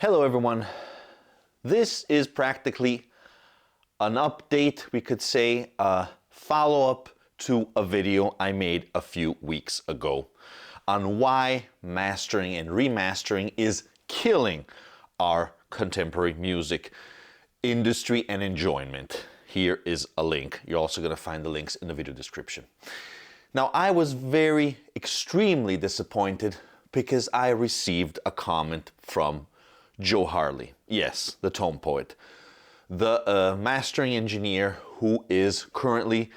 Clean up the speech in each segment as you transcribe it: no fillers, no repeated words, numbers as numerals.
Hello everyone. This is practically an update, we could say, a follow-up to a video I made a few weeks ago on why mastering and remastering is killing our contemporary music industry and enjoyment. Here is a link. You're also going to find the links in the video description. Now, I was extremely disappointed because I received a comment from Joe Harley, yes, the tone poet, the mastering engineer who is currently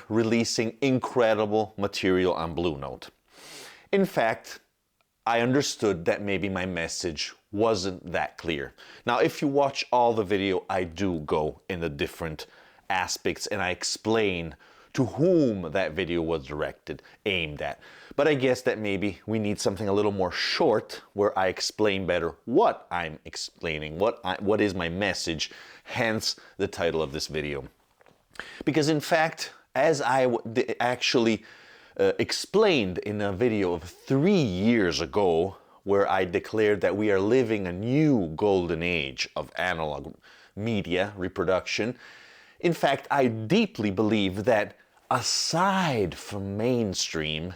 releasing incredible material on Blue Note. In fact, I understood that maybe my message wasn't that clear. Now, if you watch all the video, I do go in the different aspects and I explain to whom that video was aimed at. But I guess that maybe we need something a little more short where I explain better what I'm explaining, what is my message, hence the title of this video. Because in fact, as I actually explained in a video of 3 years ago, where I declared that we are living a new golden age of analog media reproduction, in fact, I deeply believe that aside from mainstream,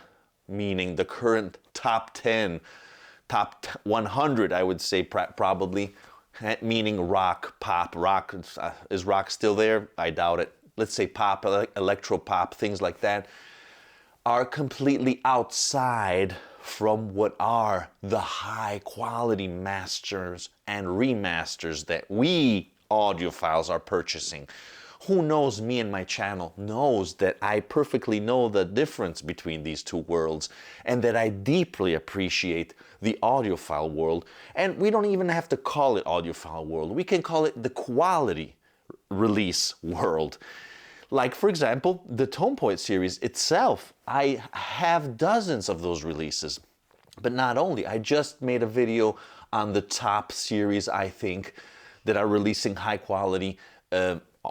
meaning the current top 10, top 100, I would say probably, meaning rock, pop, rock, is rock still there? I doubt it. Let's say pop, electro pop, things like that, are completely outside from what are the high quality masters and remasters that we audiophiles are purchasing. Who knows me and my channel knows that I perfectly know the difference between these two worlds and that I deeply appreciate the audiophile world. And we don't even have to call it audiophile world. We can call it the quality release world. Like, for example, the Tone Poet series itself. I have dozens of those releases. But not only, I just made a video on the top series, I think, that are releasing high quality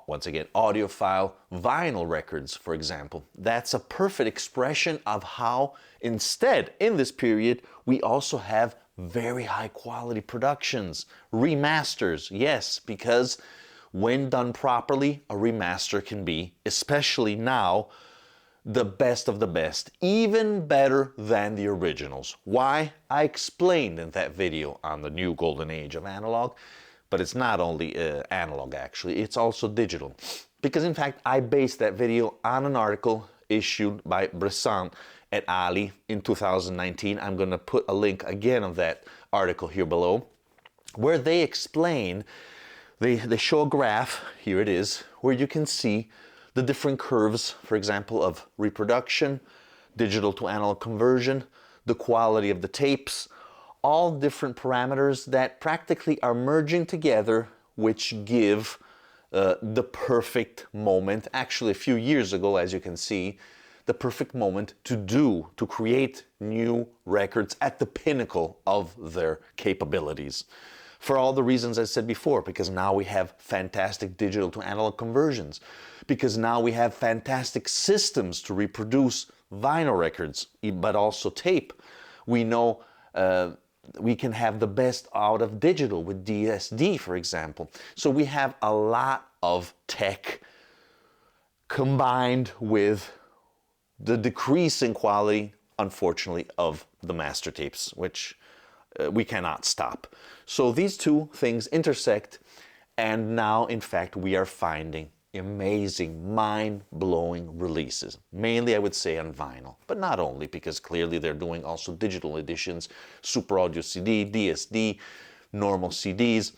once again, audiophile vinyl records, for example. That's a perfect expression of how instead, in this period, we also have very high quality productions, remasters, yes, because when done properly, a remaster can be, especially now, the best of the best, even better than the originals. Why? I explained in that video on the new golden age of analog. But it's not only analog, actually, it's also digital. Because in fact, I based that video on an article issued by Bressan et al. In 2019. I'm going to put a link again of that article here below, where they explain, they show a graph, here it is, where you can see the different curves, for example, of reproduction, digital to analog conversion, the quality of the tapes, all different parameters that practically are merging together, which give the perfect moment. Actually, a few years ago, as you can see, the perfect moment to create new records at the pinnacle of their capabilities. For all the reasons I said before, because now we have fantastic digital to analog conversions, because now we have fantastic systems to reproduce vinyl records, but also tape. We know we can have the best out of digital with DSD, for example. So we have a lot of tech combined with the decrease in quality, unfortunately, of the master tapes, which we cannot stop. So these two things intersect, and now, in fact, we are finding amazing, mind-blowing releases. Mainly, I would say, on vinyl, but not only, because clearly they're doing also digital editions, Super Audio CD, DSD, normal CDs,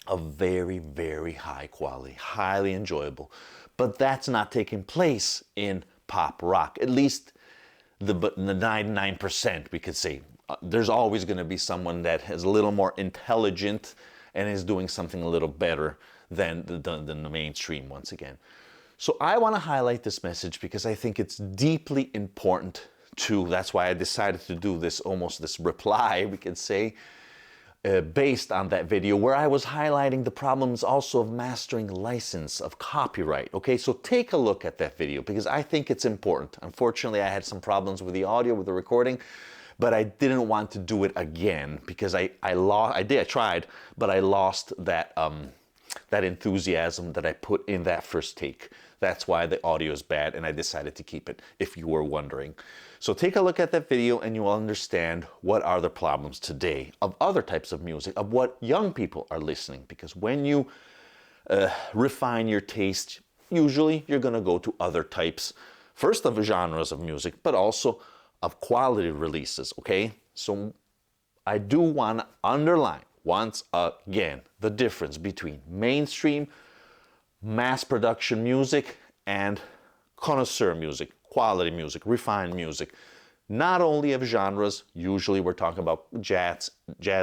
of very, very high quality, highly enjoyable. But that's not taking place in pop rock, at least the 99%, we could say. There's always going to be someone that is a little more intelligent and is doing something a little better than the mainstream once again. So I want to highlight this message because I think it's deeply important to, that's why I decided to do this, almost this reply, we could say, based on that video where I was highlighting the problems also of mastering license, of copyright. Okay, so take a look at that video because I think it's important. Unfortunately, I had some problems with the audio, with the recording, but I didn't want to do it again because I tried, but I lost that that enthusiasm that I put in that first take. That's why the audio is bad, and I decided to keep it, if you were wondering. So take a look at that video and you will understand what are the problems today of other types of music, of what young people are listening. Because when you refine your taste, usually you're going to go to other types, first of genres of music, but also of quality releases, okay? So I do want to underline once again the difference between mainstream, mass production music and connoisseur music, quality music, refined music. Not only of genres, usually we're talking about jazz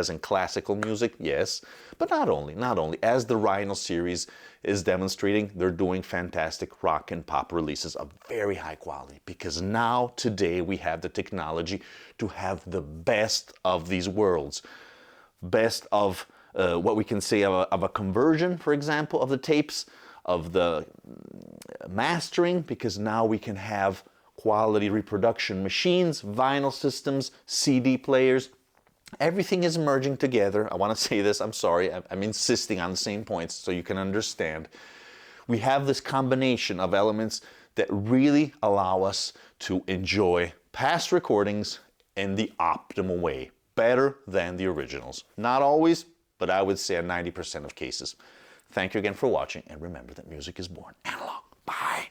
and classical music, yes, but not only. As the Rhino series is demonstrating, they're doing fantastic rock and pop releases of very high quality, because now, today, we have the technology to have the best of these worlds. Best of what we can say of a conversion, for example, of the tapes, of the mastering, because now we can have quality reproduction machines, vinyl systems, CD players. Everything is merging together. I want to say this, I'm sorry, I'm insisting on the same points so you can understand. We have this combination of elements that really allow us to enjoy past recordings in the optimal way, better than the originals. Not always, but I would say in 90% of cases. Thank you again for watching, and remember that music is born analog. Bye!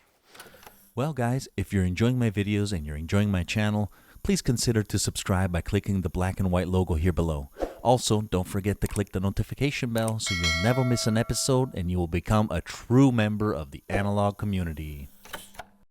Well guys, if you're enjoying my videos and you're enjoying my channel, please consider to subscribe by clicking the black and white logo here below. Also, don't forget to click the notification bell so you'll never miss an episode and you will become a true member of the analog community.